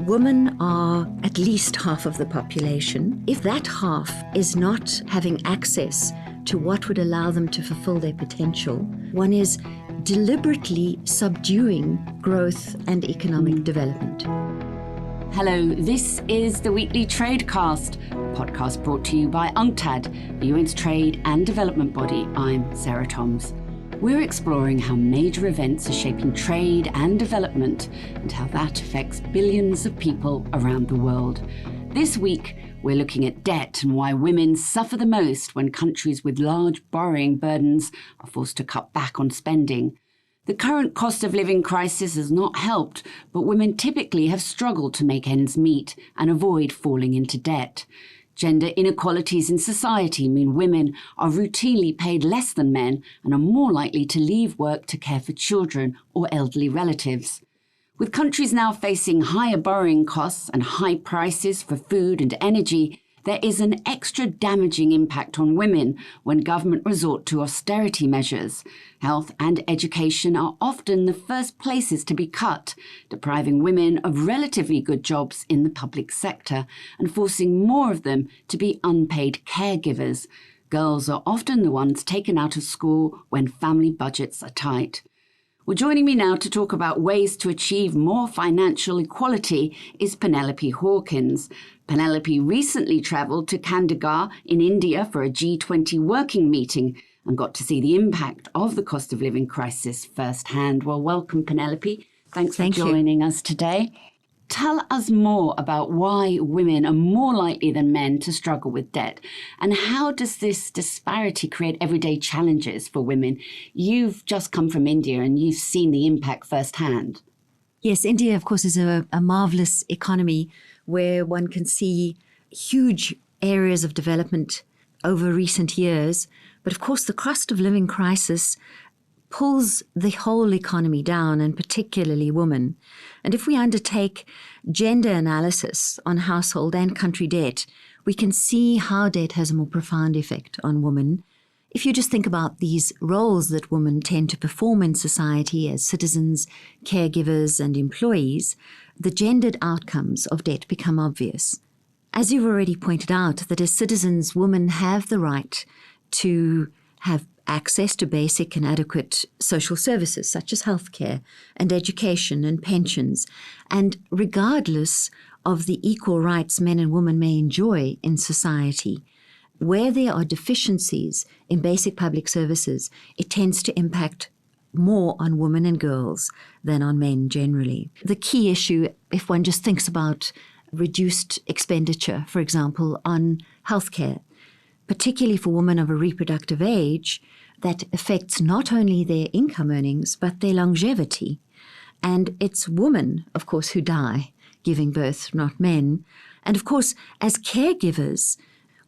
Women are at least half of the population. If that half is not having access to what would allow them to fulfill their potential, one is deliberately subduing growth and economic development. Hello, this is the Weekly Tradecast, a podcast brought to you by UNCTAD, the UN's trade and development body. I'm Sarah Toms. We're exploring how major events are shaping trade and development and how that affects billions of people around the world. This week, we're looking at debt and why women suffer the most when countries with large borrowing burdens are forced to cut back on spending. The current cost of living crisis has not helped, but women typically have struggled to make ends meet and avoid falling into debt. Gender inequalities in society mean women are routinely paid less than men and are more likely to leave work to care for children or elderly relatives. With countries now facing higher borrowing costs and high prices for food and energy, there is an extra damaging impact on women when government resort to austerity measures. Health and education are often the first places to be cut, depriving women of relatively good jobs in the public sector and forcing more of them to be unpaid caregivers. Girls are often the ones taken out of school when family budgets are tight. Well, joining me now to talk about ways to achieve more financial equality is Penelope Hawkins. Penelope recently travelled to Chandigarh in India for a G20 working meeting and got to see the impact of the cost of living crisis firsthand. Well, welcome, Penelope. Thanks for joining us today. Tell us more about why women are more likely than men to struggle with debt, and how does this disparity create everyday challenges for women? You've just come from India and you've seen the impact firsthand. Yes, India, of course, is a marvelous economy where one can see huge areas of development over recent years. But of course, the cost of living crisis pulls the whole economy down, and particularly women. And if we undertake gender analysis on household and country debt, we can see how debt has a more profound effect on women. If you just think about these roles that women tend to perform in society as citizens, caregivers, and employees, the gendered outcomes of debt become obvious. As you've already pointed out, that as citizens, women have the right to have access to basic and adequate social services such as healthcare and education and pensions. And regardless of the equal rights men and women may enjoy in society, where there are deficiencies in basic public services, it tends to impact more on women and girls than on men generally. The key issue, if one just thinks about reduced expenditure, for example, on healthcare, particularly for women of a reproductive age, that affects not only their income earnings, but their longevity. And it's women, of course, who die giving birth, not men. And of course, as caregivers,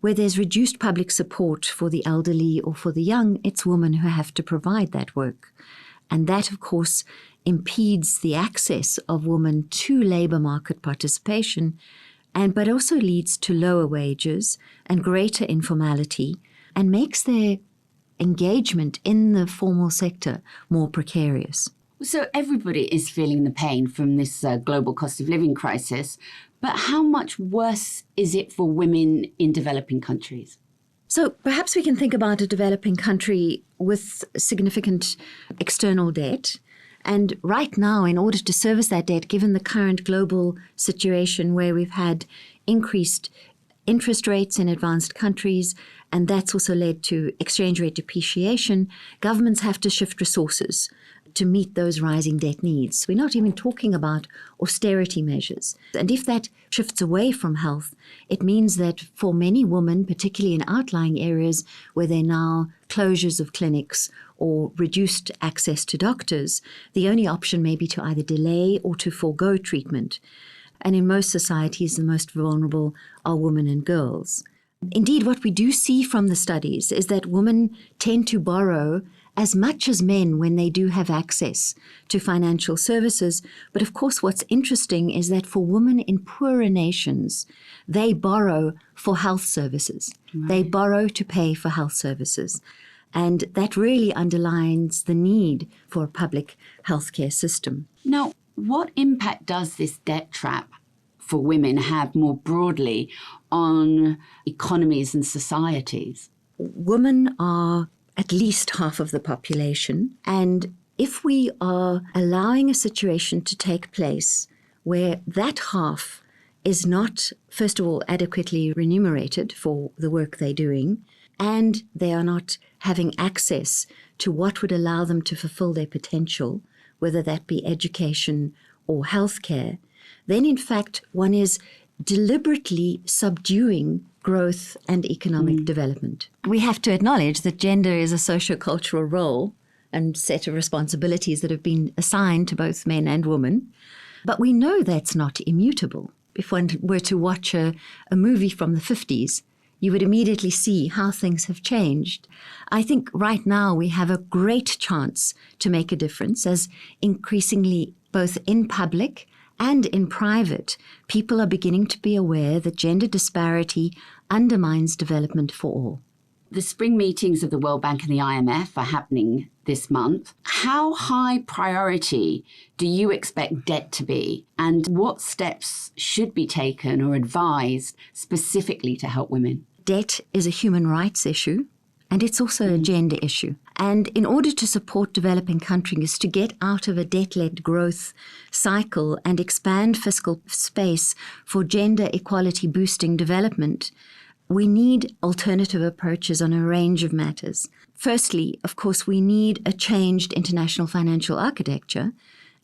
where there's reduced public support for the elderly or for the young, it's women who have to provide that work. And that, of course, impedes the access of women to labour market participation, but also leads to lower wages and greater informality and makes their engagement in the formal sector more precarious. So everybody is feeling the pain from this global cost of living crisis, but how much worse is it for women in developing countries? So perhaps we can think about a developing country with significant external debt. And right now, in order to service that debt, given the current global situation where we've had increased interest rates in advanced countries, and that's also led to exchange rate depreciation, governments have to shift resources to meet those rising debt needs. We're not even talking about austerity measures. And if that shifts away from health, it means that for many women, particularly in outlying areas where there are now closures of clinics or reduced access to doctors, the only option may be to either delay or to forego treatment. And in most societies, the most vulnerable are women and girls. Indeed, what we do see from the studies is that women tend to borrow as much as men when they do have access to financial services. But of course, what's interesting is that for women in poorer nations, they borrow for health services. Right. They borrow to pay for health services. And that really underlines the need for a public healthcare system. Now, what impact does this debt trap for women have more broadly on economies and societies? Women are at least half of the population, and if we are allowing a situation to take place where that half is not, first of all, adequately remunerated for the work they're doing, and they are not having access to what would allow them to fulfill their potential, whether that be education or healthcare, then in fact one is deliberately subduing growth and economic development. We have to acknowledge that gender is a socio-cultural role and set of responsibilities that have been assigned to both men and women. But we know that's not immutable. If one were to watch a movie from the 50s, you would immediately see how things have changed. I think right now we have a great chance to make a difference as increasingly both in public and in private, people are beginning to be aware that gender disparity undermines development for all. The spring meetings of the World Bank and the IMF are happening this month. How high priority do you expect debt to be, and what steps should be taken or advised specifically to help women? Debt is a human rights issue, and it's also a gender issue. And in order to support developing countries to get out of a debt-led growth cycle and expand fiscal space for gender equality boosting development, we need alternative approaches on a range of matters. Firstly, of course, we need a changed international financial architecture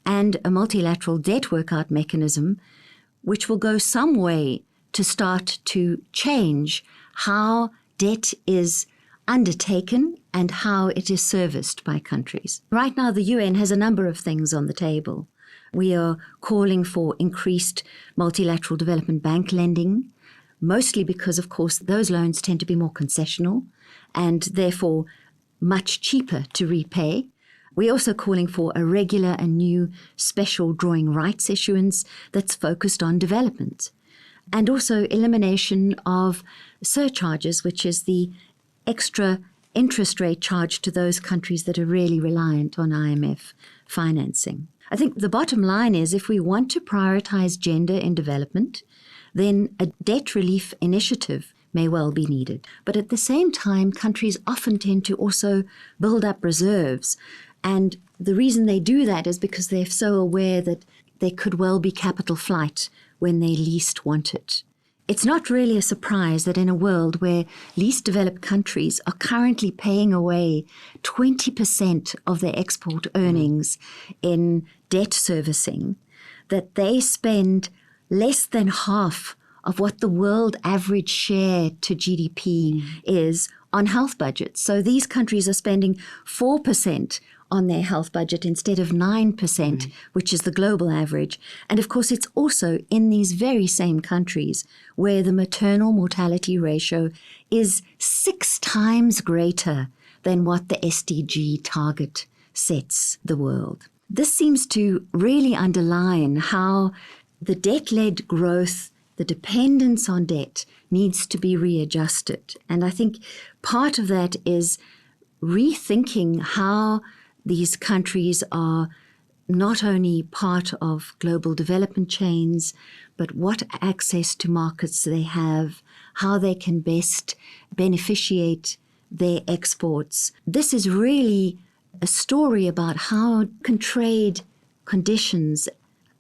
and a multilateral debt workout mechanism, which will go some way to start to change how debt is undertaken and how it is serviced by countries. Right now, the UN has a number of things on the table. We are calling for increased multilateral development bank lending, mostly because, of course, those loans tend to be more concessional and therefore much cheaper to repay. We're also calling for a regular and new special drawing rights issuance that's focused on development, and also elimination of surcharges, which is the extra interest rate charged to those countries that are really reliant on IMF financing. I think the bottom line is if we want to prioritize gender in development, then a debt relief initiative may well be needed. But at the same time, countries often tend to also build up reserves. And the reason they do that is because they're so aware that there could well be capital flight when they least want it. It's not really a surprise that in a world where least developed countries are currently paying away 20% of their export earnings in debt servicing, that they spend less than half of what the world average share to GDP is on health budgets. So these countries are spending 4% on their health budget instead of 9%, which is the global average. And of course, it's also in these very same countries where the maternal mortality ratio is 6 times greater than what the SDG target sets the world. This seems to really underline how the debt-led growth, the dependence on debt, needs to be readjusted. And I think part of that is rethinking how these countries are not only part of global development chains, but what access to markets they have, how they can best beneficiate their exports. This is really a story about how can trade conditions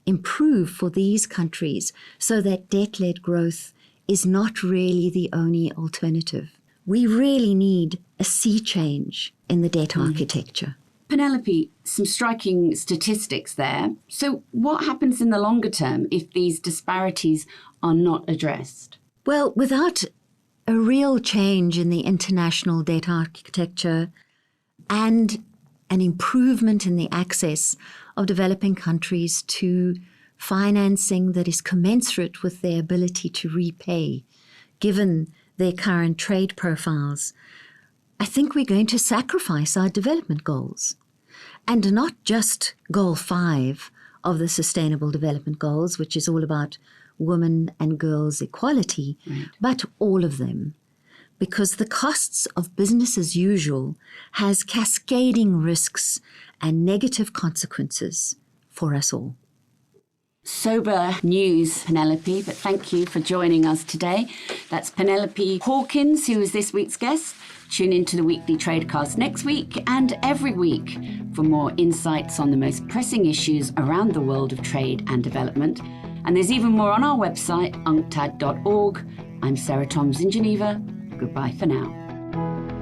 improve for these countries so that debt-led growth is not really the only alternative. We really need a sea change in the debt architecture. Penelope, some striking statistics there. So what happens in the longer term if these disparities are not addressed? Well, without a real change in the international debt architecture and an improvement in the access of developing countries to financing that is commensurate with their ability to repay, given their current trade profiles, I think we're going to sacrifice our development goals. And not just Goal 5 of the Sustainable Development Goals, which is all about women and girls equality, but all of them. Because the costs of business as usual has cascading risks and negative consequences for us all. sober news, Penelope, but thank you for joining us today. That's Penelope Hawkins, who is this week's guest. Tune into the Weekly Tradecast next week and every week for more insights on the most pressing issues around the world of trade and development. And there's even more on our website, UNCTAD.org. I'm Sarah Toms in Geneva. Goodbye for now.